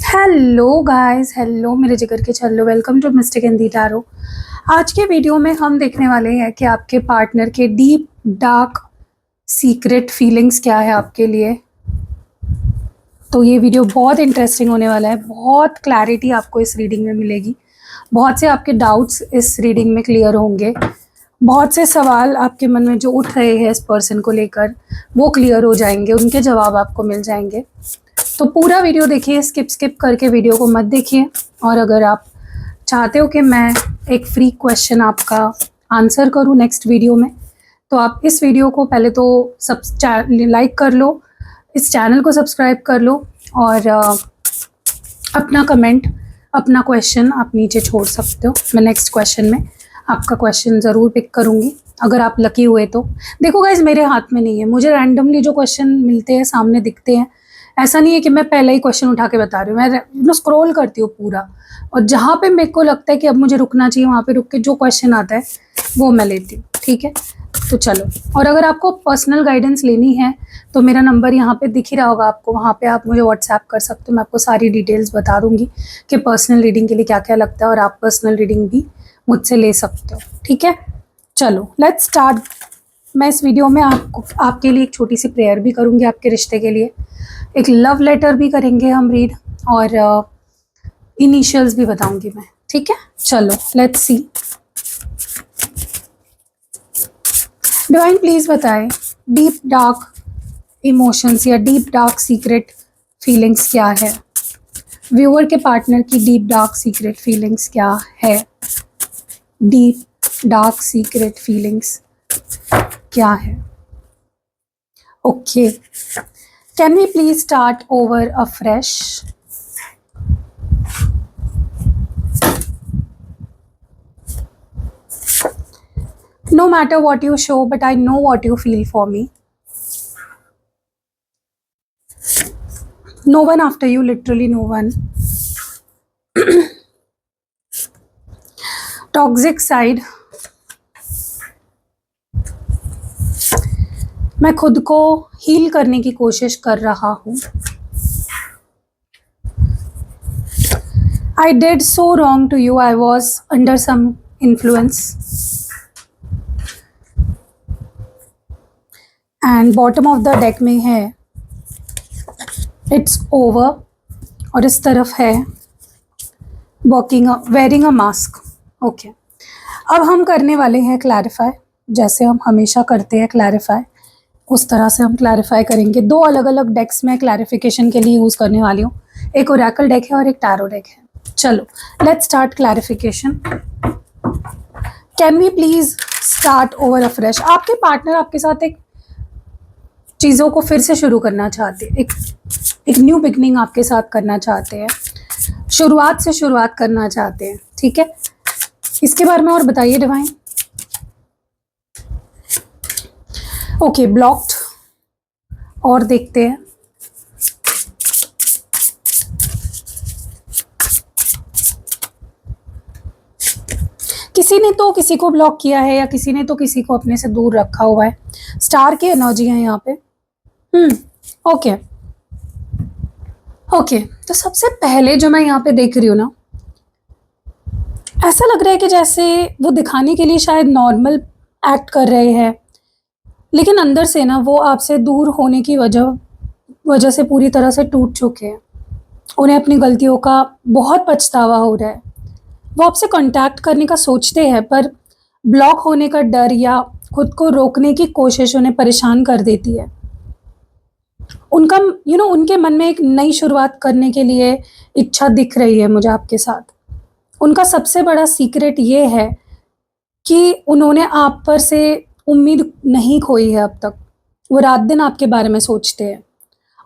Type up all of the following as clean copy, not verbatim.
Hello guys, hello मेरे जिगर के छल्लो, welcome to mistake in the tarot. आज के वीडियो में हम देखने वाले हैं कि आपके पार्टनर के डीप डार्क सीक्रेट फीलिंग्स क्या है आपके लिए। तो ये वीडियो बहुत इंटरेस्टिंग होने वाला है, बहुत क्लैरिटी आपको इस रीडिंग में मिलेगी, बहुत से आपके डाउट्स इस रीडिंग में क्लियर होंगे, बहुत से सवाल आपके मन में जो उठ रहे हैं इस पर्सन को लेकर वो क्लियर हो जाएंगे, उनके जवाब आपको मिल जाएंगे। तो पूरा वीडियो देखिए, स्किप करके वीडियो को मत देखिए। और अगर आप चाहते हो कि मैं एक फ्री क्वेश्चन आपका आंसर करूं नेक्स्ट वीडियो में, तो आप इस वीडियो को पहले तो लाइक कर लो, इस चैनल को सब्सक्राइब कर लो और अपना कमेंट, अपना क्वेश्चन आप नीचे छोड़ सकते हो। मैं नेक्स्ट क्वेश्चन में आपका क्वेश्चन ज़रूर पिक करूँगी अगर आप लकी हुए तो। देखो गाइज, मेरे हाथ में नहीं है, मुझे रैंडमली जो क्वेश्चन मिलते हैं सामने दिखते हैं। ऐसा नहीं है कि मैं पहले ही क्वेश्चन उठा के बता रही हूँ, मैं स्क्रॉल करती हूँ पूरा, और जहाँ पे मेरे को लगता है कि अब मुझे रुकना चाहिए वहाँ पे रुक के जो क्वेश्चन आता है वो मैं लेती हूँ। ठीक है, तो चलो। और अगर आपको पर्सनल गाइडेंस लेनी है तो मेरा नंबर यहाँ पे दिख ही रहा होगा आपको, वहाँ पे आप मुझे व्हाट्सएप कर सकते हो। मैं आपको सारी डिटेल्स बता दूंगी कि पर्सनल रीडिंग के लिए क्या क्या लगता है, और आप पर्सनल रीडिंग भी मुझसे ले सकते हो। ठीक है, चलो लेट्स स्टार्ट। मैं इस वीडियो में आपके लिए एक छोटी सी प्रेयर भी करूँगी, आपके रिश्ते के लिए एक लव लेटर भी करेंगे हम रीड, और इनिशियल्स भी बताऊंगी मैं। ठीक है, चलो लेट्स सी। डिवाइन प्लीज बताएं डीप डार्क इमोशंस या डीप डार्क सीक्रेट फीलिंग्स क्या है। व्यूअर के पार्टनर की डीप डार्क सीक्रेट फीलिंग्स क्या है। डीप डार्क सीक्रेट फीलिंग्स क्या है। Okay, can we please start over afresh? No matter what you show, but I know what you feel for me. No one after you, literally no one. Toxic side. मैं खुद को heal करने की कोशिश कर रहा हूँ। I did so wrong to you. I was under some influence. And bottom of the deck में है It's over, और इस तरफ है wearing a mask. Okay. अब हम करने वाले हैं क्लैरिफाई, जैसे हम हमेशा करते हैं क्लैरिफाई, उस तरह से हम क्लैरिफाई करेंगे। दो अलग अलग डेक्स में क्लैरिफिकेशन के लिए यूज़ करने वाली हूँ, एक ओरेकल डेक है और एक टैरो डेक है। चलो let's start clarification. Can we please start over afresh. आपके पार्टनर आपके साथ एक चीज़ों को फिर से शुरू करना चाहते हैं, एक न्यू बिगनिंग आपके साथ करना चाहते हैं, शुरुआत से शुरुआत करना चाहते हैं। ठीक है, इसके बारे में और बताइए डिवाइन। Okay, blocked. और देखते हैं। किसी ने तो किसी को ब्लॉक किया है, या किसी ने तो किसी को अपने से दूर रखा हुआ है। स्टार की एनर्जी है यहाँ पे। ओके ओके, तो सबसे पहले जो मैं यहाँ पे देख रही हूँ ना, ऐसा लग रहा है कि जैसे वो दिखाने के लिए शायद नॉर्मल एक्ट कर रहे हैं, लेकिन अंदर से ना वो आपसे दूर होने की वजह से पूरी तरह से टूट चुके हैं। उन्हें अपनी गलतियों का बहुत पछतावा हो रहा है। वो आपसे कांटेक्ट करने का सोचते हैं, पर ब्लॉक होने का डर या खुद को रोकने की कोशिश उन्हें परेशान कर देती है। उनका उनके मन में एक नई शुरुआत करने के लिए इच्छा दिख रही है मुझे आपके साथ। उनका सबसे बड़ा सीक्रेट ये है कि उन्होंने आप पर से उम्मीद नहीं खोई है अब तक। वो रात दिन आपके बारे में सोचते हैं,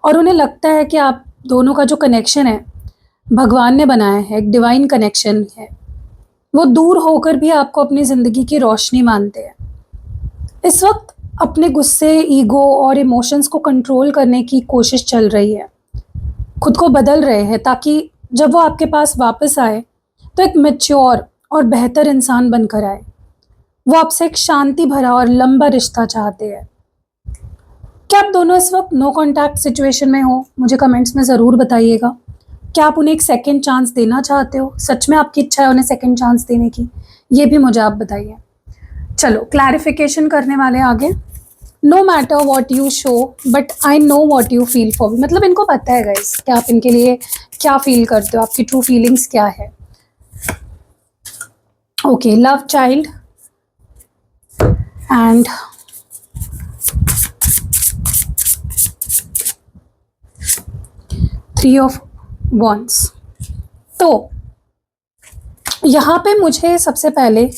और उन्हें लगता है कि आप दोनों का जो कनेक्शन है भगवान ने बनाया है, एक डिवाइन कनेक्शन है। वो दूर होकर भी आपको अपनी ज़िंदगी की रोशनी मानते हैं। इस वक्त अपने गुस्से, ईगो और इमोशंस को कंट्रोल करने की कोशिश चल रही है। खुद को बदल रहे हैं ताकि जब वो आपके पास वापस आए तो एक मैच्योर और बेहतर इंसान बनकर आए। वो आपसे एक शांति भरा और लंबा रिश्ता चाहते हैं। क्या आप दोनों इस वक्त नो कांटेक्ट सिचुएशन में हो? मुझे कमेंट्स में ज़रूर बताइएगा। क्या आप उन्हें एक सेकंड चांस देना चाहते हो? सच में आपकी इच्छा है उन्हें सेकंड चांस देने की? ये भी मुझे आप बताइए। चलो क्लैरिफिकेशन करने वाले आगे। No matter what you show but I know what you feel for, मतलब इनको पता है गाइस कि आप इनके लिए क्या फील करते हो, आपकी ट्रू फीलिंग्स क्या है। Okay, love child and three of wands. तो यहाँ पे मुझे सबसे पहले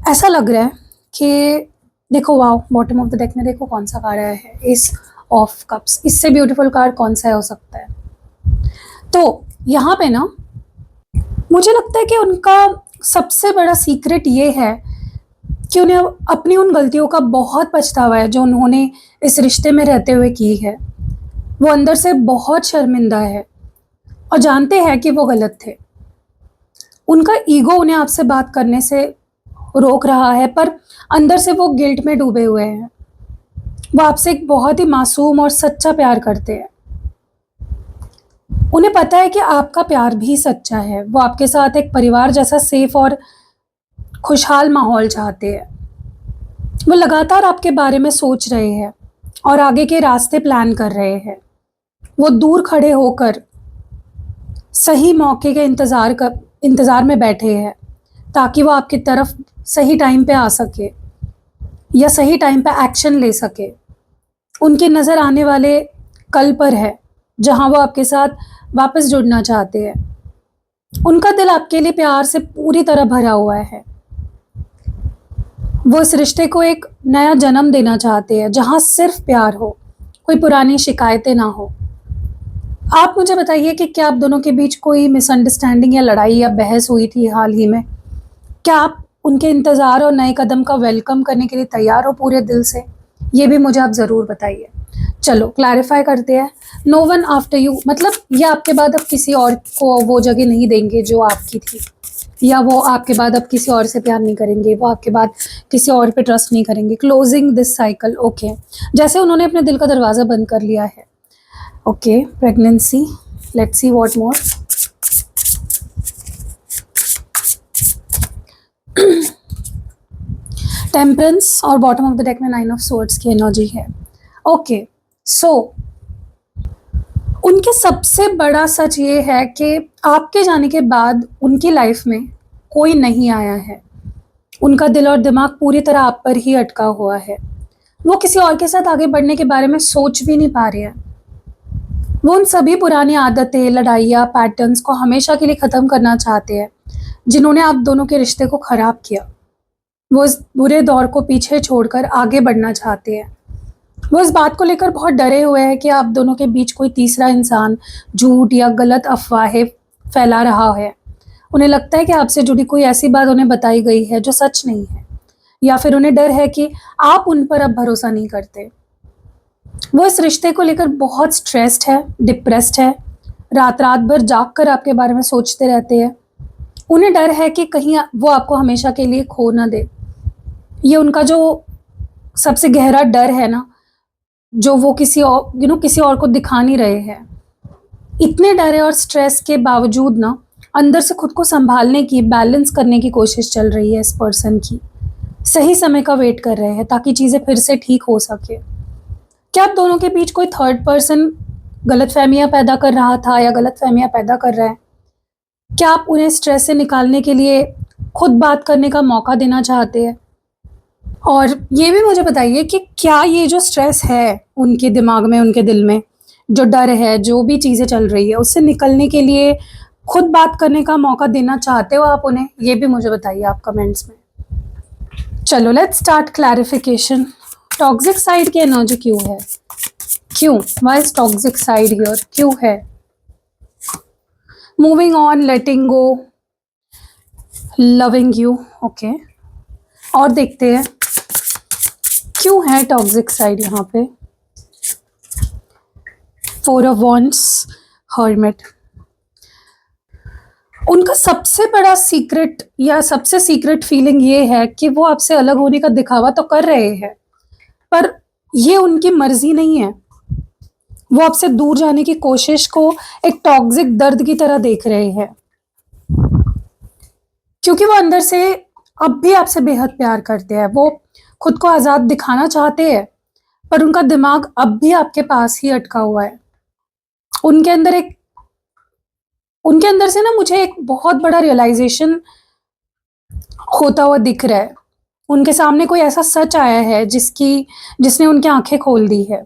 ऐसा लग रहा है कि देखो, wow, bottom of the deck में देखो कौन सा कार्ड आया है, एस ऑफ कप्स। इससे ब्यूटीफुल कार्ड कौन सा हो सकता है? तो यहाँ पे ना मुझे लगता है कि उनका सबसे बड़ा सीक्रेट ये है कि उन्हें अपनी उन गलतियों का बहुत पछतावा है जो उन्होंने इस रिश्ते में रहते हुए की है। वो अंदर से बहुत शर्मिंदा है और जानते हैं कि वो गलत थे। उनका ईगो उन्हें आपसे बात करने से रोक रहा है, पर अंदर से वो गिल्ट में डूबे हुए हैं। वो आपसे एक बहुत ही मासूम और सच्चा प्यार करते हैं। उन्हें पता है कि आपका प्यार भी सच्चा है। वो आपके साथ एक परिवार जैसा सेफ और खुशहाल माहौल चाहते हैं। वो लगातार आपके बारे में सोच रहे हैं और आगे के रास्ते प्लान कर रहे हैं। वो दूर खड़े होकर सही मौके के इंतज़ार में बैठे हैं ताकि वो आपकी तरफ सही टाइम पे आ सके या सही टाइम पे एक्शन ले सके। उनकी नज़र आने वाले कल पर है जहां वो आपके साथ वापस जुड़ना चाहते हैं। उनका दिल आपके लिए प्यार से पूरी तरह भरा हुआ है। वो इस रिश्ते को एक नया जन्म देना चाहते हैं जहां सिर्फ प्यार हो, कोई पुरानी शिकायतें ना हो। आप मुझे बताइए कि क्या आप दोनों के बीच कोई मिसअंडरस्टैंडिंग या लड़ाई या बहस हुई थी हाल ही में? क्या आप उनके इंतज़ार और नए कदम का वेलकम करने के लिए तैयार हो पूरे दिल से? ये भी मुझे आप ज़रूर बताइए। चलो क्लैरिफाई करते हैं। नो वन आफ्टर यू, मतलब ये आपके बाद अब किसी और को वो जगह नहीं देंगे जो आपकी थी, या वो आपके बाद अब किसी और से प्यार नहीं करेंगे, वो आपके बाद किसी और पे ट्रस्ट नहीं करेंगे। क्लोजिंग दिस साइकिल, ओके, जैसे उन्होंने अपने दिल का दरवाज़ा बंद कर लिया है। Okay, pregnancy, let's see what more. Temperance और बॉटम ऑफ द डेक में 9 ऑफ स्वॉर्ड्स की एनर्जी है। ओके, सो उनके सबसे बड़ा सच ये है कि आपके जाने के बाद उनकी लाइफ में कोई नहीं आया है। उनका दिल और दिमाग पूरी तरह आप पर ही अटका हुआ है। वो किसी और के साथ आगे बढ़ने के बारे में सोच भी नहीं पा रहे हैं। वो उन सभी पुरानी आदतें, लड़ाइयाँ, पैटर्न्स को हमेशा के लिए ख़त्म करना चाहते हैं जिन्होंने आप दोनों के रिश्ते को ख़राब किया। वो इस बुरे दौर को पीछे छोड़कर आगे बढ़ना चाहते हैं। वो इस बात को लेकर बहुत डरे हुए हैं कि आप दोनों के बीच कोई तीसरा इंसान झूठ या गलत अफवाहें फैला रहा है। उन्हें लगता है कि आपसे जुड़ी कोई ऐसी बात उन्हें बताई गई है जो सच नहीं है, या फिर उन्हें डर है कि आप उन पर अब भरोसा नहीं करते। वो इस रिश्ते को लेकर बहुत स्ट्रेस्ड है, डिप्रेस्ड है, रात रात भर जाग कर आपके बारे में सोचते रहते हैं। उन्हें डर है कि कहीं वो आपको हमेशा के लिए खो ना दे। ये उनका जो सबसे गहरा डर है ना, जो वो किसी और को दिखा नहीं रहे हैं। इतने डरे और स्ट्रेस के बावजूद ना अंदर से खुद को संभालने की, बैलेंस करने की कोशिश चल रही है इस पर्सन की। सही समय का वेट कर रहे हैं ताकि चीज़ें फिर से ठीक हो सके। क्या आप दोनों के बीच कोई थर्ड पर्सन गलतफहमियां पैदा कर रहा था या गलतफहमियां पैदा कर रहा है? क्या आप उन्हें स्ट्रेस से निकालने के लिए खुद बात करने का मौका देना चाहते हैं? और ये भी मुझे बताइए कि क्या ये जो स्ट्रेस है उनके दिमाग में, उनके दिल में, जो डर है, जो भी चीज़ें चल रही है, उससे निकलने के लिए खुद बात करने का मौका देना चाहते हो आप उन्हें? ये भी मुझे बताइए आप कमेंट्स में। चलो let's start clarification. Toxic side की एनर्जी क्यों है? क्यों? Why is toxic side here? क्यों है? Moving on, letting go, loving you. Okay, और देखते हैं क्यों है टॉक्सिक साइड यहाँ पे। 4 ऑफ वॉन्ड्स, हर्मिट। उनका सबसे बड़ा सीक्रेट या सबसे सीक्रेट फीलिंग ये है कि वो आपसे अलग होने का दिखावा तो कर रहे हैं, पर ये उनकी मर्जी नहीं है। वो आपसे दूर जाने की कोशिश को एक टॉक्सिक दर्द की तरह देख रहे हैं, क्योंकि वो अंदर से अब भी आपसे बेहद प्यार करते हैं। वो खुद को आज़ाद दिखाना चाहते हैं, पर उनका दिमाग अब भी आपके पास ही अटका हुआ है। उनके अंदर एक उनके अंदर से ना मुझे एक बहुत बड़ा रियलाइज़ेशन होता हुआ दिख रहा है। उनके सामने कोई ऐसा सच आया है जिसने उनकी आँखें खोल दी है।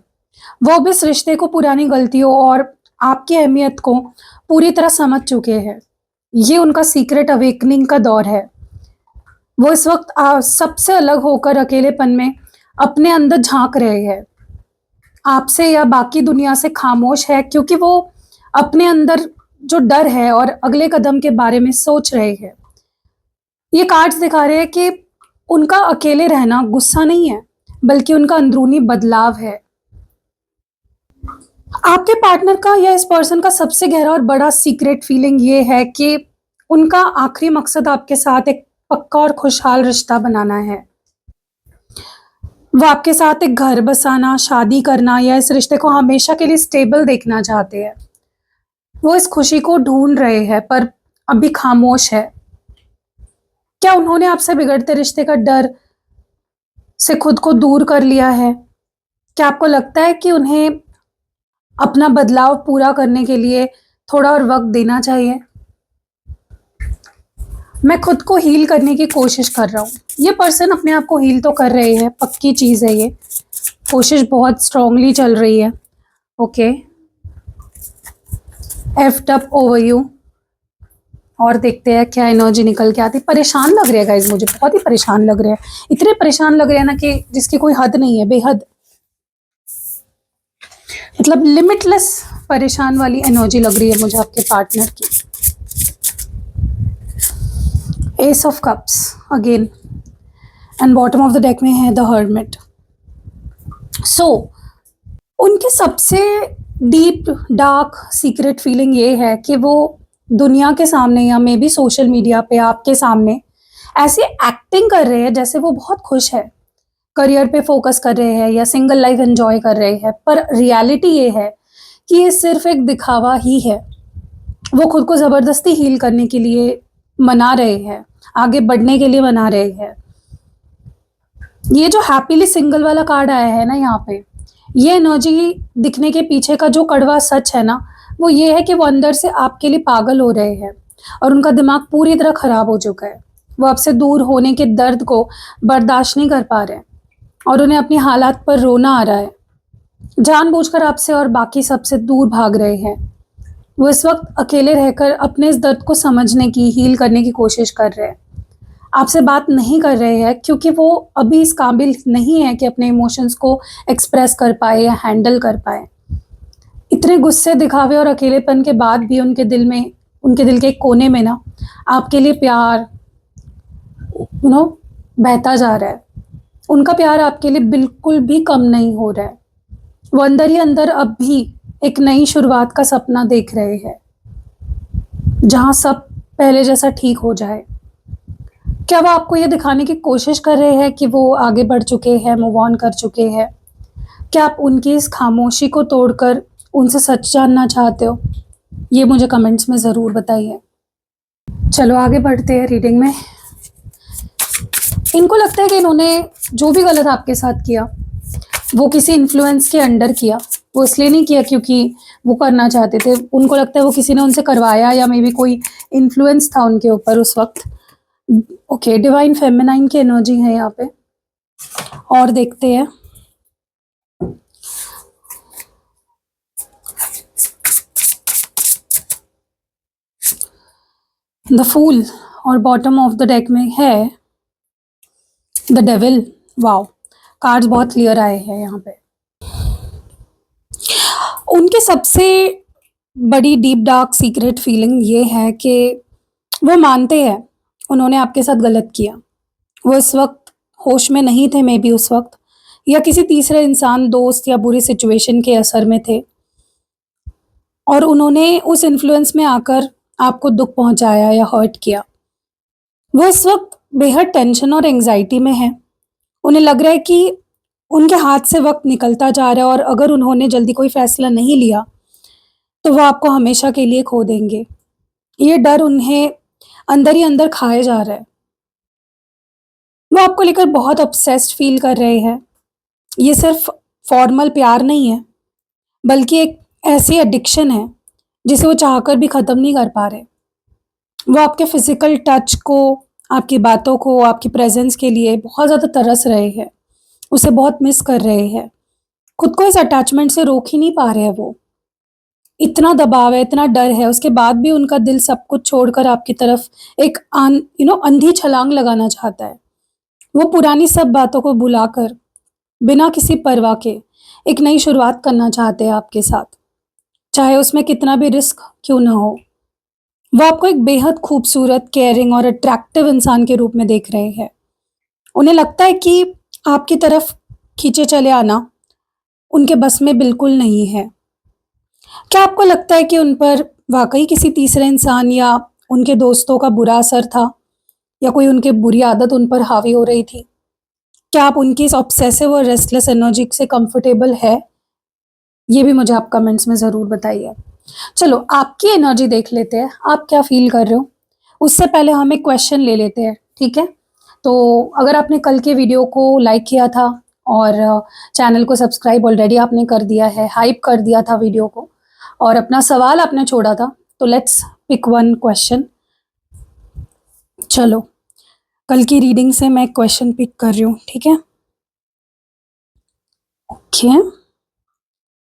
वो अब इस रिश्ते को, पुरानी गलतियों और आपकी अहमियत को पूरी तरह समझ चुके हैं। ये उनका सीक्रेट अवेकनिंग का दौर है। वो इस वक़्त सबसे अलग होकर अकेलेपन में अपने अंदर झाँक रहे हैं। आपसे या बाकी दुनिया से खामोश है, क्योंकि वो अपने अंदर जो डर है और अगले कदम के बारे में सोच रहे हैं। ये कार्ड्स दिखा रहे हैं कि उनका अकेले रहना गुस्सा नहीं है, बल्कि उनका अंदरूनी बदलाव है। आपके पार्टनर का या इस पर्सन का सबसे गहरा और बड़ा सीक्रेट फीलिंग ये है कि उनका आखिरी मकसद आपके साथ एक पक्का और खुशहाल रिश्ता बनाना है। वो आपके साथ एक घर बसाना, शादी करना या इस रिश्ते को हमेशा के लिए स्टेबल देखना चाहते हैं। वो इस खुशी को ढूंढ रहे हैं, पर अभी खामोश है। क्या उन्होंने आपसे बिगड़ते रिश्ते का डर से खुद को दूर कर लिया है? क्या आपको लगता है कि उन्हें अपना बदलाव पूरा करने के लिए थोड़ा और वक्त देना चाहिए? मैं खुद को हील करने की कोशिश कर रहा हूँ। ये पर्सन अपने आप को हील तो कर रहे हैं, पक्की चीज़ है ये। कोशिश बहुत स्ट्रांगली चल रही है। Okay, effed up over you. और देखते हैं क्या एनर्जी निकल के आती। परेशान लग रहे हैं गाइज, मुझे बहुत ही परेशान लग रहे हैं। इतने परेशान लग रहे हैं ना कि जिसकी कोई हद नहीं है, बेहद, मतलब लिमिटलेस परेशान वाली एनर्जी लग रही है मुझे आपके पार्टनर की। S of cups again, and bottom of the deck में है द हर्मिट। सो उनके सबसे डीप डार्क सीक्रेट फीलिंग ये है कि वो दुनिया के सामने या मे बी सोशल मीडिया पे आपके सामने ऐसी एक्टिंग कर रहे हैं जैसे वो बहुत खुश है, करियर पे फोकस कर रहे हैं या सिंगल लाइफ एंजॉय कर रहे हैं। पर रियलिटी ये है कि ये सिर्फ एक दिखावा ही है। वो खुद को ज़बरदस्ती हील करने के लिए मना रहे हैं, आगे बढ़ने के लिए मना रहे हैं। ये जो हैप्पीली सिंगल वाला कार्ड आया है ना यहाँ पे, ये एनर्जी दिखने के पीछे का जो कड़वा सच है ना, वो ये है कि वो अंदर से आपके लिए पागल हो रहे हैं और उनका दिमाग पूरी तरह खराब हो चुका है। वो आपसे दूर होने के दर्द को बर्दाश्त नहीं कर पा रहे हैं और उन्हें अपनी हालात पर रोना आ रहा है। जानबूझकर आपसे और बाकी सबसे दूर भाग रहे हैं। वो इस वक्त अकेले रहकर अपने इस दर्द को समझने की, हील करने की कोशिश कर रहे हैं। आपसे बात नहीं कर रहे हैं क्योंकि वो अभी इस काबिल नहीं है कि अपने इमोशंस को एक्सप्रेस कर पाए या हैंडल कर पाए। इतने गुस्से, दिखावे और अकेलेपन के बाद भी उनके दिल के एक कोने में ना आपके लिए प्यार बहता जा रहा है। उनका प्यार आपके लिए बिल्कुल भी कम नहीं हो रहा है। वो अंदर ही अंदर अब भी एक नई शुरुआत का सपना देख रहे हैं, जहां सब पहले जैसा ठीक हो जाए। क्या वो आपको ये दिखाने की कोशिश कर रहे हैं कि वो आगे बढ़ चुके हैं, मूव ऑन कर चुके हैं? क्या आप उनकी इस खामोशी को तोड़कर उनसे सच जानना चाहते हो? ये मुझे कमेंट्स में ज़रूर बताइए। चलो आगे बढ़ते हैं रीडिंग में। इनको लगता है कि इन्होंने जो भी गलत आपके साथ किया वो किसी इन्फ्लुएंस के अंडर किया। वो इसलिए नहीं किया क्योंकि वो करना चाहते थे। उनको लगता है वो किसी ने उनसे करवाया या मे बी कोई इन्फ्लुएंस था उनके ऊपर उस वक्त। ओके, डिवाइन फेमिनाइन की एनर्जी है यहाँ पे। और देखते हैं। द फूल और बॉटम ऑफ द डेक में है द डेविल। वाओ, कार्ड्स बहुत क्लियर आए हैं यहाँ पे। उनके सबसे बड़ी डीप डार्क सीक्रेट फीलिंग ये है कि वो मानते हैं उन्होंने आपके साथ गलत किया। वो इस वक्त होश में नहीं थे, मे बी उस वक्त, या किसी तीसरे इंसान, दोस्त या बुरी सिचुएशन के असर में थे और उन्होंने उस इन्फ्लुएंस में आकर आपको दुख पहुंचाया या हर्ट किया। वो इस वक्त बेहद टेंशन और एंजाइटी में है। उन्हें लग रहा है कि उनके हाथ से वक़्त निकलता जा रहा है और अगर उन्होंने जल्दी कोई फ़ैसला नहीं लिया, तो वो आपको हमेशा के लिए खो देंगे। ये डर उन्हें अंदर ही अंदर खाए जा रहा है। वो आपको लेकर बहुत ऑब्सेस्ड फ़ील कर रहे हैं। ये सिर्फ़ फ़ॉर्मल प्यार नहीं है, बल्कि एक ऐसी एडिक्शन है, जिसे वो चाहकर भी ख़त्म नहीं कर पा रहे। वो आपके फ़िज़िकल टच को, आपकी बातों को, आपकी प्रेज़ेंस के लिए बहुत ज़्यादा तरस रहे हैं। उसे बहुत मिस कर रहे हैं। खुद को इस अटैचमेंट से रोक ही नहीं पा रहे हैं वो। इतना दबाव है, इतना डर है, उसके बाद भी उनका दिल सब कुछ छोड़कर आपकी तरफ एक अंधी छलांग लगाना चाहता है। वो पुरानी सब बातों को भुलाकर, बिना किसी परवाह के, एक नई शुरुआत करना चाहते हैं आपके साथ, चाहे उसमें कितना भी रिस्क क्यों ना हो। वो आपको एक बेहद खूबसूरत, केयरिंग और अट्रैक्टिव इंसान के रूप में देख रहे हैं। उन्हें लगता है कि आपकी तरफ खींचे चले आना, उनके बस में बिल्कुल नहीं है। क्या आपको लगता है कि उन पर वाक़ई किसी तीसरे इंसान या उनके दोस्तों का बुरा असर था? या कोई उनकी बुरी आदत उन पर हावी हो रही थी? क्या आप उनकी इस ऑब्सेसिव और रेस्टलेस एनर्जी से कंफर्टेबल है? ये भी मुझे आप कमेंट्स में ज़रूर बताइए। चलो आपकी एनर्जी देख लेते हैं, आप क्या फ़ील कर रहे हो? उससे पहले हम एक क्वेश्चन ले लेते हैं, ठीक है? तो अगर आपने कल के वीडियो को लाइक किया था और चैनल को सब्सक्राइब ऑलरेडी आपने कर दिया है, हाइप कर दिया था वीडियो को और अपना सवाल आपने छोड़ा था, तो लेट्स पिक वन क्वेश्चन। चलो, कल की रीडिंग से मैं क्वेश्चन पिक कर रही हूँ, ठीक है? Okay,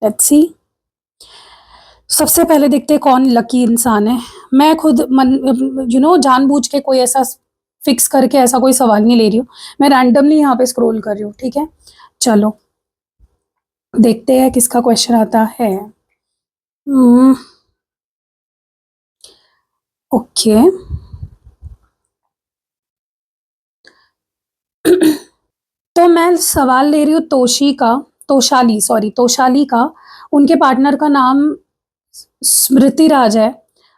let's see. सबसे पहले देखते हैं कौन लकी इंसान है। मैं खुद जानबूझ के कोई ऐसा फिक्स करके ऐसा कोई सवाल नहीं ले रही हूँ। मैं रैंडमली यहाँ पे स्क्रॉल कर रही हूँ, ठीक है? चलो, देखते हैं किसका क्वेश्चन आता है। ओके। तो मैं सवाल ले रही हूँ तोशाली का। उनके पार्टनर का नाम स्मृति राज है।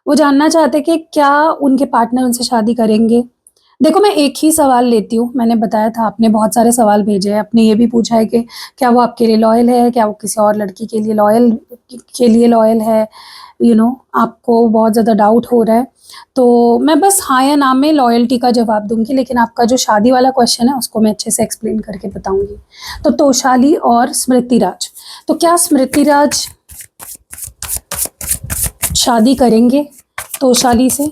वो जानना चाहते हैं कि क्या उनके पार्टनर उनसे शादी करेंगे? देखो, मैं एक ही सवाल लेती हूँ। मैंने बताया था, आपने बहुत सारे सवाल भेजे हैं। आपने ये भी पूछा है कि क्या वो आपके लिए लॉयल है? क्या वो किसी और लड़की के लिए लॉयल है? आपको बहुत ज़्यादा डाउट हो रहा है। तो मैं बस हाँ या ना में लॉयल्टी का जवाब दूँगी, लेकिन आपका जो शादी वाला क्वेश्चन है, उसको मैं अच्छे से एक्सप्लेन करके बताऊँगी। तो तोशाली और स्मृति राज। तो क्या स्मृति राज शादी करेंगे तोशाली से?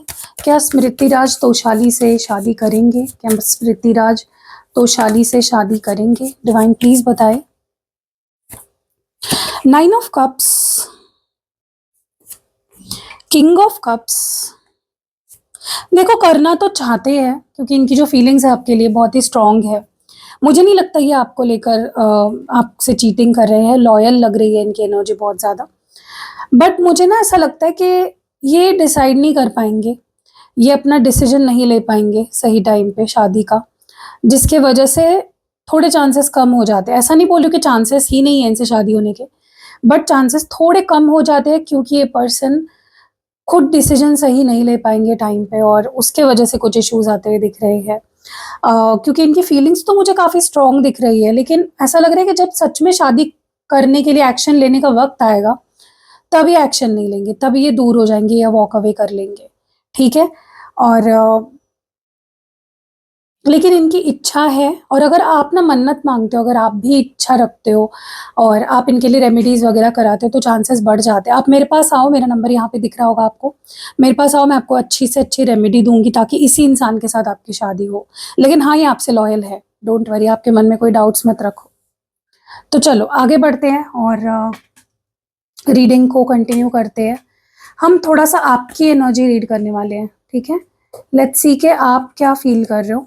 क्या स्मृति राज तोशाली से शादी करेंगे? क्या स्मृति राज तोशाली से शादी करेंगे? डिवाइन प्लीज बताएं। 9 of cups, king of cups. देखो, करना तो चाहते हैं क्योंकि इनकी जो फीलिंग्स है आपके लिए बहुत ही स्ट्रांग है। मुझे नहीं लगता ये आपको लेकर आपसे चीटिंग कर रहे हैं। लॉयल लग रही है इनकी एनर्जी बहुत ज़्यादा। बट मुझे ना ऐसा लगता है कि ये डिसाइड नहीं कर पाएंगे, ये अपना डिसीजन नहीं ले पाएंगे सही टाइम पे शादी का, जिसके वजह से थोड़े चांसेस कम हो जाते हैं। ऐसा नहीं बोल रही कि चांसेस ही नहीं है इनसे शादी होने के, बट चांसेस थोड़े कम हो जाते हैं क्योंकि ये पर्सन खुद डिसीजन सही नहीं ले पाएंगे टाइम पे और उसके वजह से कुछ इश्यूज आते हुए दिख रहे हैं। क्योंकि इनकी फीलिंग्स तो मुझे काफ़ी स्ट्रॉन्ग दिख रही है, लेकिन ऐसा लग रहा है कि जब सच में शादी करने के लिए एक्शन लेने का वक्त आएगा, तब ये एक्शन नहीं लेंगे, तब ये दूर हो जाएंगे या वॉक अवे कर लेंगे, ठीक है? और लेकिन इनकी इच्छा है, और अगर आप ना मन्नत मांगते हो, अगर आप भी इच्छा रखते हो और आप इनके लिए रेमेडीज़ वगैरह कराते हो, तो चांसेस बढ़ जाते हैं। आप मेरे पास आओ, मेरा नंबर यहाँ पे दिख रहा होगा आपको। मेरे पास आओ, मैं आपको अच्छी से अच्छी रेमेडी दूंगी ताकि इसी इंसान के साथ आपकी शादी हो। लेकिन हाँ, ये आपसे लॉयल है, डोंट वरी, आपके मन में कोई डाउट्स मत रखो। तो चलो आगे बढ़ते हैं और रीडिंग को कंटिन्यू करते हैं। हम थोड़ा सा आपकी एनर्जी रीड करने वाले हैं, ठीक है? लेट्स सी के आप क्या फील कर रहे हो,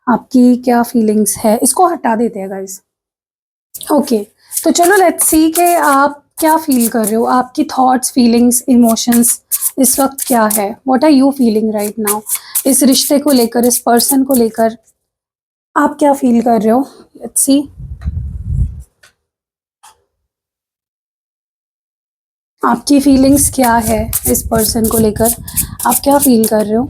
आपकी क्या फीलिंग्स है। इसको हटा देते हैं गाइस। ओके, तो चलो लेट्स सी के आप क्या फील कर रहे हो, आपकी थॉट्स, फीलिंग्स, इमोशंस इस वक्त क्या है। What are you feeling right now? इस रिश्ते को लेकर, इस पर्सन को लेकर आप क्या फील कर रहे हो? Let's see. आपकी फीलिंग्स क्या है इस पर्सन को लेकर, आप क्या फील कर रहे हो?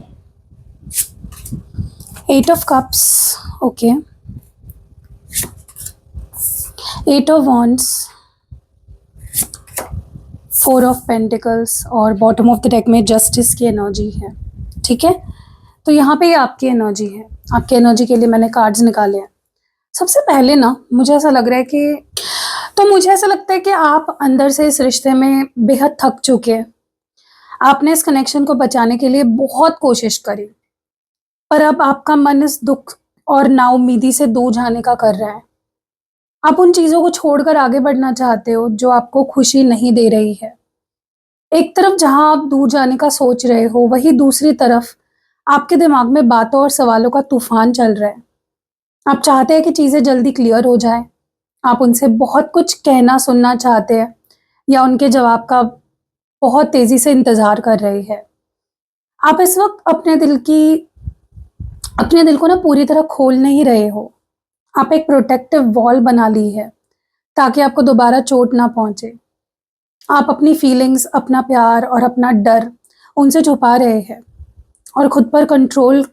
8 of cups, okay. Eight of wands, four of pentacles और बॉटम ऑफ द डेक में जस्टिस की एनर्जी है। ठीक है, तो यहाँ पे ये आपकी एनर्जी है। आपकी एनर्जी के लिए मैंने कार्ड्स निकाले हैं। सबसे पहले ना मुझे ऐसा लग रहा है कि मुझे ऐसा लगता है कि आप अंदर से इस रिश्ते में बेहद थक चुके हैं। आपने इस कनेक्शन को बचाने के लिए बहुत कोशिश करी, पर अब आपका मन इस दुख और नाउम्मीदी से दूर जाने का कर रहा है। आप उन चीज़ों को छोड़कर आगे बढ़ना चाहते हो जो आपको खुशी नहीं दे रही है। एक तरफ जहां आप दूर जाने का सोच रहे हो, वहीं दूसरी तरफ आपके दिमाग में बातों और सवालों का तूफान चल रहा है। आप चाहते हैं कि चीज़ें जल्दी क्लियर हो जाए। आप उनसे बहुत कुछ कहना सुनना चाहते हैं या उनके जवाब का बहुत तेज़ी से इंतज़ार कर रहे हैं। आप इस वक्त अपने दिल को ना पूरी तरह खोल नहीं रहे हो। आप एक प्रोटेक्टिव वॉल बना ली है ताकि आपको दोबारा चोट ना पहुंचे। आप अपनी फीलिंग्स, अपना प्यार और अपना डर उनसे छुपा रहे हैं और खुद पर कंट्रोल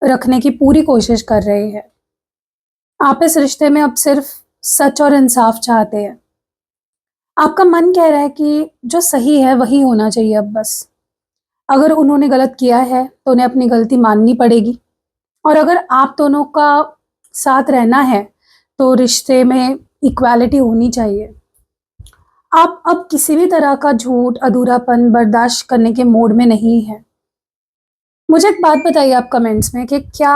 रखने की पूरी कोशिश कर रहे हैं। आप इस रिश्ते में अब सिर्फ सच और इंसाफ चाहते हैं। आपका मन कह रहा है कि जो सही है वही होना चाहिए अब बस। अगर उन्होंने गलत किया है तो उन्हें अपनी गलती माननी पड़ेगी, और अगर आप दोनों का साथ रहना है तो रिश्ते में इक्वालिटी होनी चाहिए। आप अब किसी भी तरह का झूठ, अधूरापन बर्दाश्त करने के मोड में नहीं है। मुझे एक बात बताइए आप कमेंट्स में कि क्या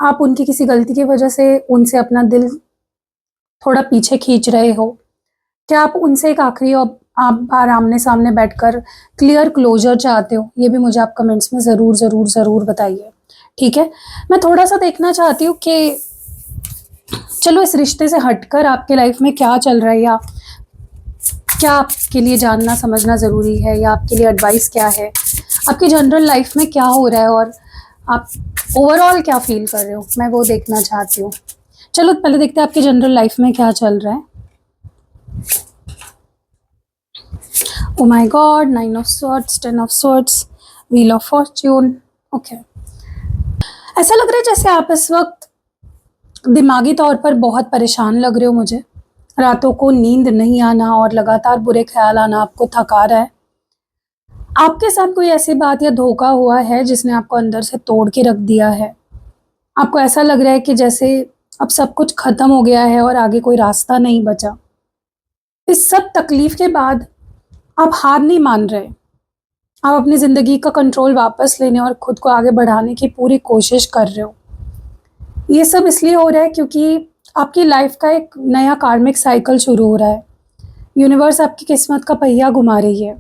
आप उनकी किसी गलती की वजह से उनसे अपना दिल थोड़ा पीछे खींच रहे हो? क्या आप उनसे एक आखिरी आप बार आमने सामने बैठकर क्लियर क्लोजर चाहते हो? ये भी मुझे आप कमेंट्स में ज़रूर ज़रूर ज़रूर बताइए। ठीक है, मैं थोड़ा सा देखना चाहती हूँ कि चलो इस रिश्ते से हटकर आपके लाइफ में क्या चल रहा है, या क्या आपके लिए जानना समझना ज़रूरी है, या आपके लिए एडवाइस क्या है, आपकी जनरल लाइफ में क्या हो रहा है और आप ओवरऑल क्या फील कर रहे हो, मैं वो देखना चाहती हूँ। चलो पहले देखते हैं आपकी जनरल लाइफ में क्या चल रहा है। Oh my God, 9 of swords, 10 of swords, wheel of Fortune. Okay, ऐसा लग रहा है जैसे आप इस वक्त दिमागी तौर पर बहुत परेशान लग रहे हो मुझे। रातों को नींद नहीं आना और लगातार बुरे ख्याल आना आपको थका रहा है। आपके साथ कोई ऐसी बात या धोखा हुआ है जिसने आपको अंदर से तोड़ के रख दिया है। आपको ऐसा लग रहा है कि जैसे अब सब कुछ खत्म हो गया है और आगे कोई रास्ता नहीं बचा। इस सब तकलीफ के बाद आप हार नहीं मान रहे। आप अपनी ज़िंदगी का कंट्रोल वापस लेने और खुद को आगे बढ़ाने की पूरी कोशिश कर रहे हो। ये सब इसलिए हो रहा है क्योंकि आपकी लाइफ का एक नया कार्मिक साइकिल शुरू हो रहा है। यूनिवर्स आपकी किस्मत का पहिया घुमा रही है,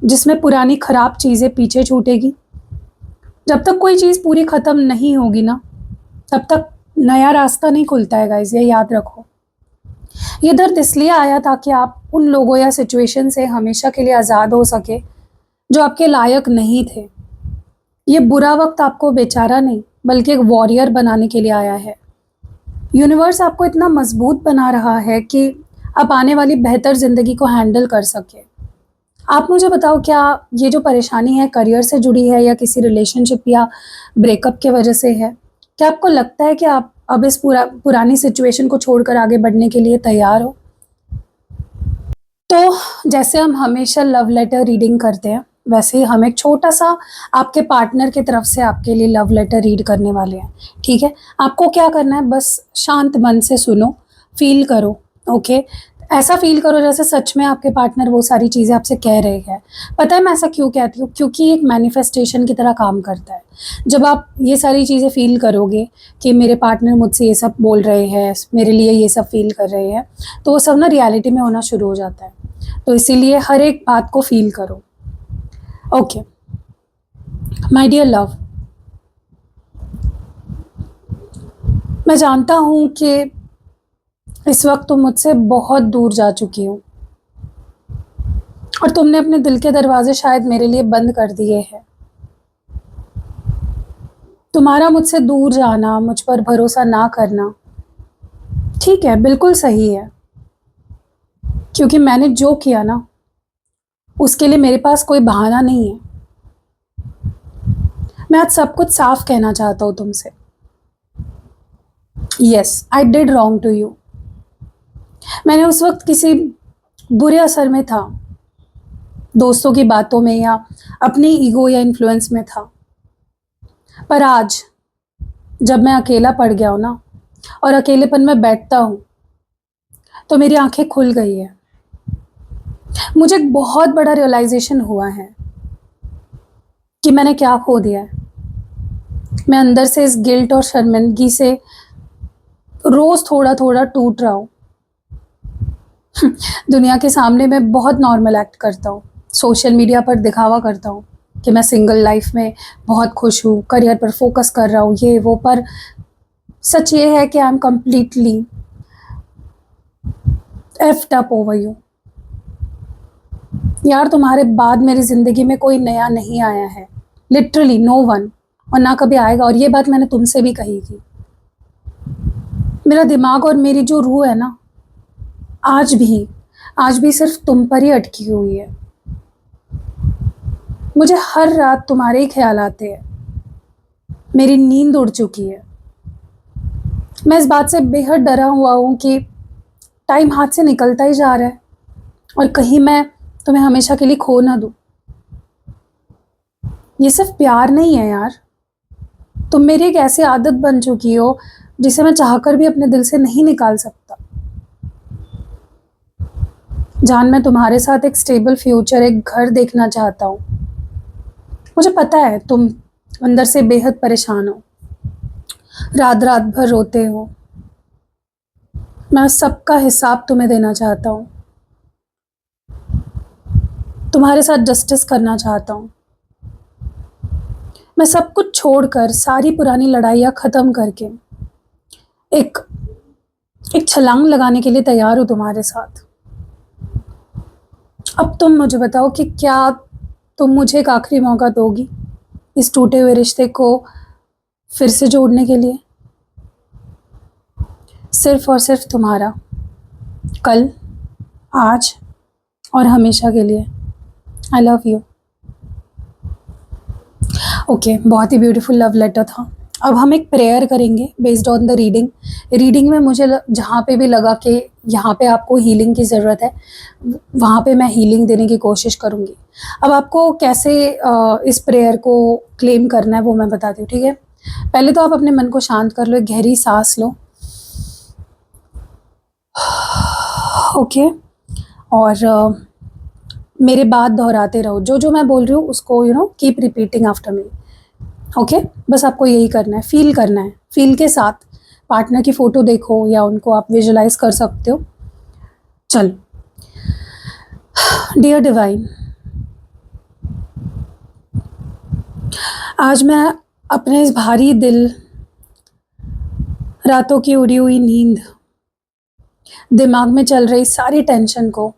जिसमें पुरानी ख़राब चीज़ें पीछे छूटेगी। जब तक कोई चीज़ पूरी ख़त्म नहीं होगी ना, तब तक नया रास्ता नहीं खुलता है गाइस, ये याद रखो। ये दर्द इसलिए आया ताकि आप उन लोगों या सिचुएशन से हमेशा के लिए आज़ाद हो सके जो आपके लायक नहीं थे। ये बुरा वक्त आपको बेचारा नहीं बल्कि एक वॉरियर बनाने के लिए आया है। यूनिवर्स आपको इतना मजबूत बना रहा है कि आप आने वाली बेहतर ज़िंदगी को हैंडल कर सके। आप मुझे बताओ, क्या ये जो परेशानी है करियर से जुड़ी है या किसी रिलेशनशिप या ब्रेकअप के वजह से है? क्या आपको लगता है कि आप अब इस पुरानी सिचुएशन को छोड़कर आगे बढ़ने के लिए तैयार हो? तो जैसे हम हमेशा लव लेटर रीडिंग करते हैं, वैसे ही हम एक छोटा सा आपके पार्टनर की तरफ से आपके लिए लव लेटर रीड करने वाले हैं। ठीक है, आपको क्या करना है, बस शांत मन से सुनो, फील करो। ओके, ऐसा फील करो जैसे सच में आपके पार्टनर वो सारी चीज़ें आपसे कह रहे हैं। पता है मैं ऐसा क्यों कहती हूँ? क्योंकि एक मैनिफेस्टेशन की तरह काम करता है। जब आप ये सारी चीज़ें फील करोगे कि मेरे पार्टनर मुझसे ये सब बोल रहे हैं, मेरे लिए ये सब फील कर रहे हैं, तो वो सब ना रियलिटी में होना शुरू हो जाता है। तो इसीलिए हर एक बात को फील करो। ओके माय डियर लव, मैं जानता हूँ कि इस वक्त तुम मुझसे बहुत दूर जा चुकी हो और तुमने अपने दिल के दरवाजे शायद मेरे लिए बंद कर दिए हैं। तुम्हारा मुझसे दूर जाना, मुझ पर भरोसा ना करना ठीक है, बिल्कुल सही है, क्योंकि मैंने जो किया ना उसके लिए मेरे पास कोई बहाना नहीं है। मैं आज सब कुछ साफ कहना चाहता हूँ तुमसे। Yes, I did wrong to you. मैंने उस वक्त किसी बुरे असर में था, दोस्तों की बातों में या अपनी ईगो या इन्फ्लुएंस में था। पर आज जब मैं अकेला पड़ गया हूँ ना, और अकेलेपन में बैठता हूँ, तो मेरी आंखें खुल गई है। मुझे एक बहुत बड़ा रियलाइजेशन हुआ है कि मैंने क्या खो दिया है। मैं अंदर से इस गिल्ट और शर्मिंदगी से रोज थोड़ा थोड़ा टूट रहा हूँ। दुनिया के सामने मैं बहुत नॉर्मल एक्ट करता हूँ, सोशल मीडिया पर दिखावा करता हूँ कि मैं सिंगल लाइफ में बहुत खुश हूँ, करियर पर फोकस कर रहा हूँ, ये वो। पर सच ये है कि I am completely effed up over you. यार, तुम्हारे बाद मेरी जिंदगी में कोई नया नहीं आया है, लिटरली नो वन, और ना कभी आएगा। और ये बात मैंने तुमसे भी कही थी। मेरा दिमाग और मेरी जो रूह है ना, आज भी सिर्फ तुम पर ही अटकी हुई है। मुझे हर रात तुम्हारे ही ख्याल आते हैं। मेरी नींद उड़ चुकी है। मैं इस बात से बेहद डरा हुआ हूँ कि टाइम हाथ से निकलता ही जा रहा है, और कहीं मैं तुम्हें हमेशा के लिए खो ना दूँ। ये सिर्फ प्यार नहीं है यार, तुम मेरी एक ऐसी आदत बन चुकी हो जिसे मैं चाहकर भी अपने दिल से नहीं निकाल सकता। जान, मैं तुम्हारे साथ एक स्टेबल फ्यूचर, एक घर देखना चाहता हूँ। मुझे पता है तुम अंदर से बेहद परेशान हो, रात रात भर रोते हो। मैं सबका हिसाब तुम्हें देना चाहता हूँ, तुम्हारे साथ जस्टिस करना चाहता हूँ। मैं सब कुछ छोड़कर, सारी पुरानी लड़ाइयाँ ख़त्म करके एक एक छलांग लगाने के लिए तैयार हूँ तुम्हारे साथ। अब तुम मुझे बताओ कि क्या तुम मुझे एक आखिरी मौका दोगी इस टूटे हुए रिश्ते को फिर से जोड़ने के लिए? सिर्फ और सिर्फ तुम्हारा, कल, आज और हमेशा के लिए। I love you. ओके, बहुत ही ब्यूटीफुल लव लेटर था। अब हम एक प्रेयर करेंगे बेस्ड ऑन द रीडिंग में मुझे जहाँ पे भी लगा कि यहाँ पे आपको हीलिंग की ज़रूरत है, वहाँ पे मैं हीलिंग देने की कोशिश करूँगी। अब आपको कैसे इस प्रेयर को क्लेम करना है वो मैं बताती हूँ, ठीक है? पहले तो आप अपने मन को शांत कर लो, एक गहरी सांस लो। ओके, और मेरे बात दोहराते रहो। जो जो मैं बोल रही हूँ उसको keep repeating after me. Okay, बस आपको यही करना है, फील करना है। फील के साथ पार्टनर की फ़ोटो देखो या उनको आप विजुलाइज कर सकते हो। चल, डियर डिवाइन, आज मैं अपने इस भारी दिल, रातों की उड़ी हुई नींद, दिमाग में चल रही सारी टेंशन को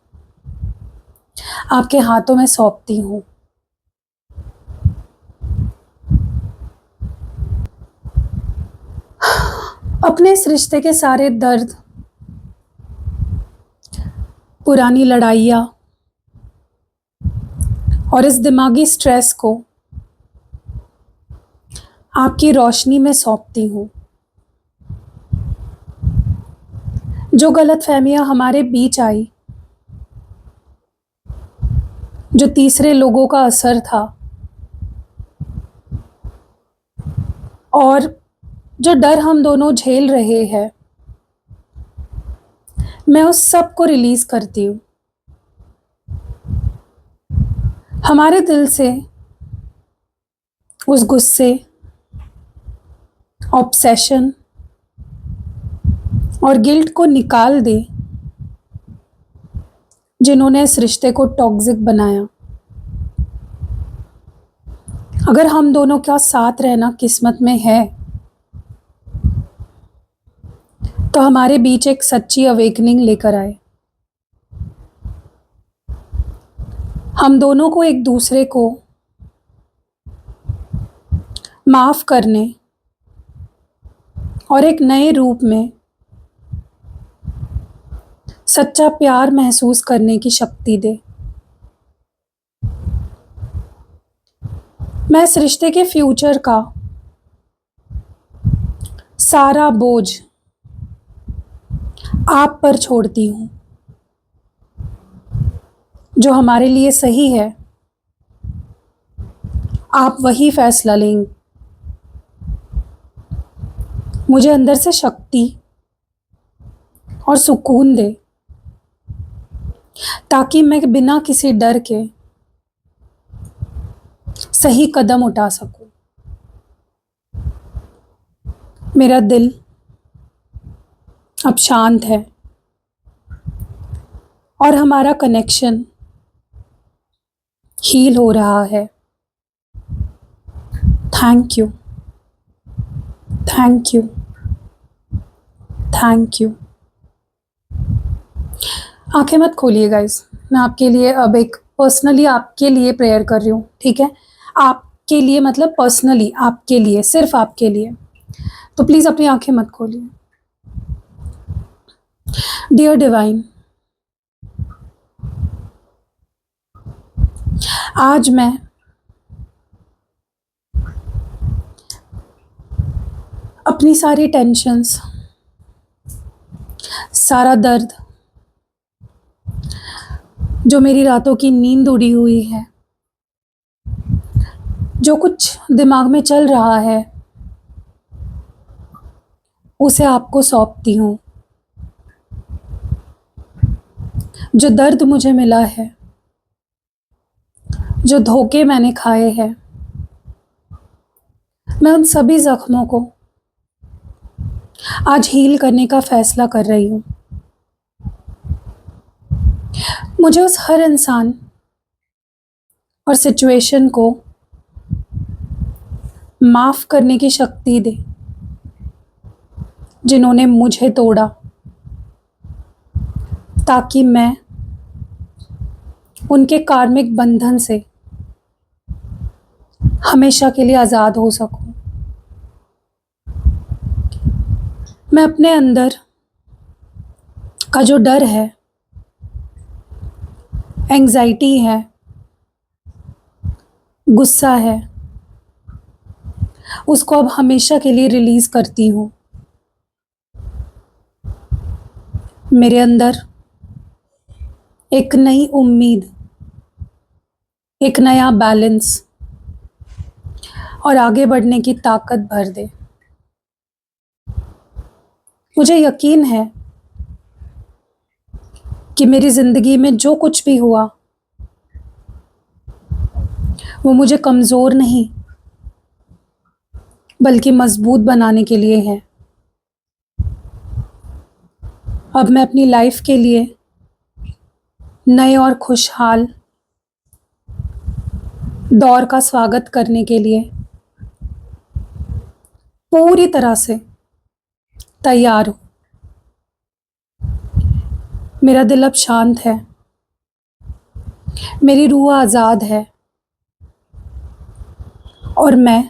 आपके हाथों में सौंपती हूँ। अपने इस रिश्ते के सारे दर्द, पुरानी लड़ाइयाँ और इस दिमागी स्ट्रेस को आपकी रोशनी में सौंपती हूँ। जो गलतफहमियाँ हमारे बीच आई, जो तीसरे लोगों का असर था, और जो डर हम दोनों झेल रहे हैं, मैं उस सब को रिलीज करती हूँ। हमारे दिल से उस गुस्से, ऑब्सेशन और गिल्ट को निकाल दे जिन्होंने इस रिश्ते को टॉक्सिक बनाया। अगर हम दोनों का साथ रहना किस्मत में है, तो हमारे बीच एक सच्ची अवेकनिंग लेकर आए। हम दोनों को एक दूसरे को माफ करने और एक नए रूप में सच्चा प्यार महसूस करने की शक्ति दे। मैं इस रिश्ते के फ्यूचर का सारा बोझ आप पर छोड़ती हूँ। जो हमारे लिए सही है आप वही फैसला लेंगे। मुझे अंदर से शक्ति और सुकून दे ताकि मैं बिना किसी डर के सही कदम उठा सकूं। मेरा दिल अब शांत है और हमारा कनेक्शन हील हो रहा है। Thank you, thank you, thank you. आंखें मत खोलिए गाइस, मैं आपके लिए अब एक पर्सनली आपके लिए प्रेयर कर रही हूँ, ठीक है? आपके लिए मतलब पर्सनली आपके लिए, सिर्फ आपके लिए। तो प्लीज़ अपनी आंखें मत खोलिए। डियर डिवाइन, आज मैं अपनी सारी टेंशन्स, सारा दर्द, जो मेरी रातों की नींद उड़ी हुई है, जो कुछ दिमाग में चल रहा है, उसे आपको सौंपती हूँ। जो दर्द मुझे मिला है, जो धोखे मैंने खाए हैं, मैं उन सभी जख्मों को आज हील करने का फैसला कर रही हूँ। मुझे उस हर इंसान और सिचुएशन को माफ करने की शक्ति दे जिन्होंने मुझे तोड़ा, ताकि मैं उनके कार्मिक बंधन से हमेशा के लिए आज़ाद हो सकूं। मैं अपने अंदर का जो डर है, एंग्जाइटी है, गुस्सा है, उसको अब हमेशा के लिए रिलीज करती हूँ। मेरे अंदर एक नई उम्मीद, एक नया बैलेंस और आगे बढ़ने की ताकत भर दे। मुझे यकीन है कि मेरी ज़िंदगी में जो कुछ भी हुआ वो मुझे कमज़ोर नहीं बल्कि मजबूत बनाने के लिए है। अब मैं अपनी लाइफ के लिए नए और खुशहाल दौर का स्वागत करने के लिए पूरी तरह से तैयार हूँ। मेरा दिल अब शांत है, मेरी रूह आज़ाद है और मैं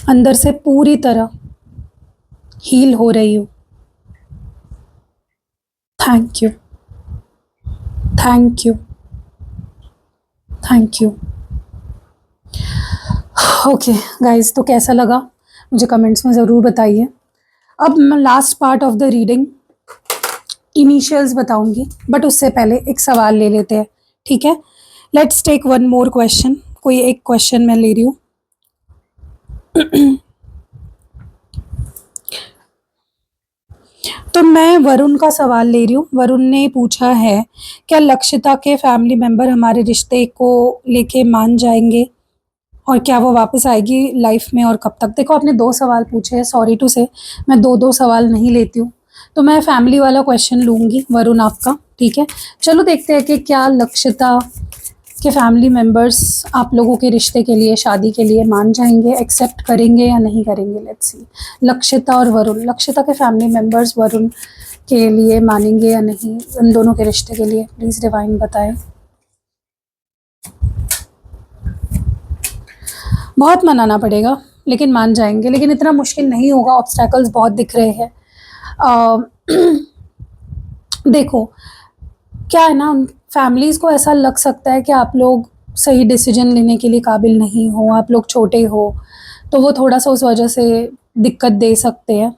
अंदर से पूरी तरह हील हो रही हूँ। Thank you, thank you, thank you. Okay guys, तो कैसा लगा मुझे कमेंट्स में ज़रूर बताइए। अब मैं last part of the reading initials बताऊंगी, बट उससे पहले एक सवाल ले लेते हैं, ठीक है? Let's take one more question. कोई एक क्वेश्चन मैं ले रही हूँ। तो मैं वरुण का सवाल ले रही हूँ। वरुण ने पूछा है, क्या लक्षिता के फैमिली मेंबर हमारे रिश्ते को लेके मान जाएंगे और क्या वो वापस आएगी लाइफ में और कब तक? देखो, आपने 2 सवाल पूछे हैं, सॉरी टू से मैं 2-2 सवाल नहीं लेती हूँ, तो मैं फैमिली वाला क्वेश्चन लूँगी वरुण आपका, ठीक है? चलो देखते हैं कि क्या लक्षिता के फैमिली मेंबर्स आप लोगों के रिश्ते के लिए, शादी के लिए मान जाएंगे, एक्सेप्ट करेंगे या नहीं करेंगे। Let's see. लक्षिता और वरुण, लक्षिता के फैमिली मेंबर्स वरुण के लिए मानेंगे या नहीं, उन दोनों के रिश्ते के लिए प्लीज़ डिवाइन बताएं। बहुत मनाना पड़ेगा लेकिन मान जाएंगे, लेकिन इतना मुश्किल नहीं होगा, ऑब्स्टैकल्स बहुत दिख रहे हैं। देखो क्या है ना, उन फैमिलीज़ को ऐसा लग सकता है कि आप लोग सही डिसीजन लेने के लिए काबिल नहीं हो, आप लोग छोटे हो, तो वो थोड़ा सा उस वजह से दिक्कत दे सकते हैं।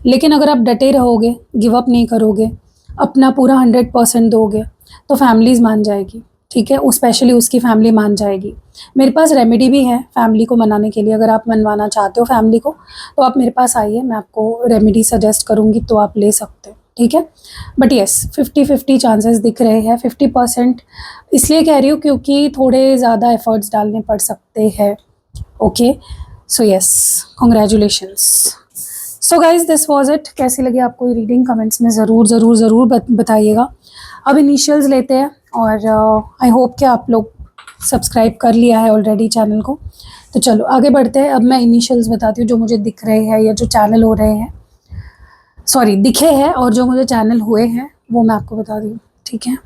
लेकिन अगर आप डटे रहोगे, गिव अप नहीं करोगे, अपना पूरा 100% दोगे, तो फैमिलीज़ मान जाएगी, ठीक है, स्पेशली उसकी फैमिली मान जाएगी। मेरे पास रेमेडी भी है फैमिली को मनाने के लिए। अगर आप मनवाना चाहते हो फैमिली को तो आप मेरे पास आइए, मैं आपको रेमेडी सजेस्ट करूँगी, तो आप ले सकते हो, ठीक है। बट येस, 50-50 चांसेस दिख रहे हैं। 50% इसलिए कह रही हूँ क्योंकि थोड़े ज़्यादा एफर्ट्स डालने पड़ सकते हैं। Okay, so yes, congratulations. So guys, this was it. कैसी लगी आपको ये रीडिंग, कमेंट्स में ज़रूर ज़रूर ज़रूर बताइएगा। अब इनिशियल्स लेते हैं, और आई होप कि आप लोग सब्सक्राइब कर लिया है ऑलरेडी चैनल को। तो चलो आगे बढ़ते हैं। अब मैं इनिशियल्स बताती हूँ जो मुझे दिख रहे हैं या जो चैनल हो रहे हैं, सॉरी दिखे हैं, और जो मुझे चैनल हुए हैं वो मैं आपको बता दूँ, ठीक है।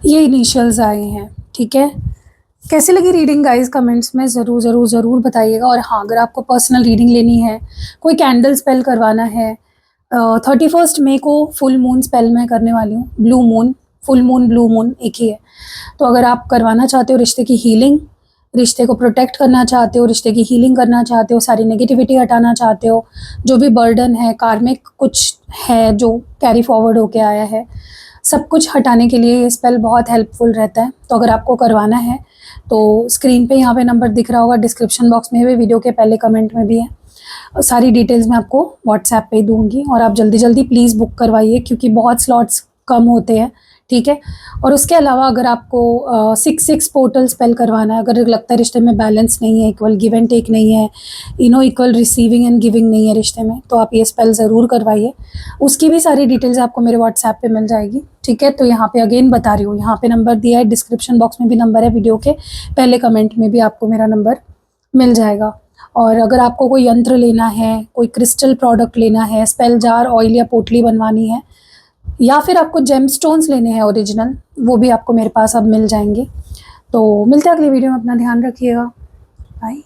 ये इनिशियल्स आए हैं, ठीक है। कैसी लगी रीडिंग गाइस, कमेंट्स में ज़रूर ज़रूर ज़रूर बताइएगा। और हाँ, अगर आपको पर्सनल रीडिंग लेनी है, कोई कैंडल स्पेल करवाना है, 31 मई को फुल मून स्पेल मैं करने वाली हूँ। Blue moon, full moon, blue moon एक ही है। तो अगर आप करवाना चाहते हो रिश्ते की हीलिंग, रिश्ते को प्रोटेक्ट करना चाहते हो, रिश्ते की हीलिंग करना चाहते हो, सारी नेगेटिविटी हटाना चाहते हो, जो भी बर्डन है, कार्मिक कुछ है जो कैरी फॉरवर्ड होके आया है, सब कुछ हटाने के लिए ये स्पेल बहुत हेल्पफुल रहता है। तो अगर आपको करवाना है तो स्क्रीन पे यहाँ पे नंबर दिख रहा होगा, डिस्क्रिप्शन बॉक्स में भी, वीडियो के पहले कमेंट में भी है। सारी डिटेल्स मैं आपको व्हाट्सएप पे दूंगी, और आप जल्दी जल्दी प्लीज़ बुक करवाइए क्योंकि बहुत स्लॉट्स कम होते हैं, ठीक है। और उसके अलावा अगर आपको 6 पोर्टल स्पेल करवाना है, अगर लगता है रिश्ते में बैलेंस नहीं है, इक्वल गिव एंड टेक नहीं है, इक्वल रिसीविंग एंड गिविंग नहीं है रिश्ते में, तो आप ये स्पेल ज़रूर करवाइए। उसकी भी सारी डिटेल्स आपको मेरे व्हाट्सएप पे मिल जाएगी, ठीक है। तो यहाँ पे अगेन बता रही हूँ, यहाँ पे नंबर दिया है, डिस्क्रिप्शन बॉक्स में भी नंबर है, वीडियो के पहले कमेंट में भी आपको मेरा नंबर मिल जाएगा। और अगर आपको कोई यंत्र लेना है, कोई क्रिस्टल प्रोडक्ट लेना है, स्पेल जार, ऑयल या पोटली बनवानी है, या फिर आपको जेमस्टोन्स लेने हैं ओरिजिनल, वो भी आपको मेरे पास अब मिल जाएंगे। तो मिलते हैं अगली वीडियो में, अपना ध्यान रखिएगा, बाय।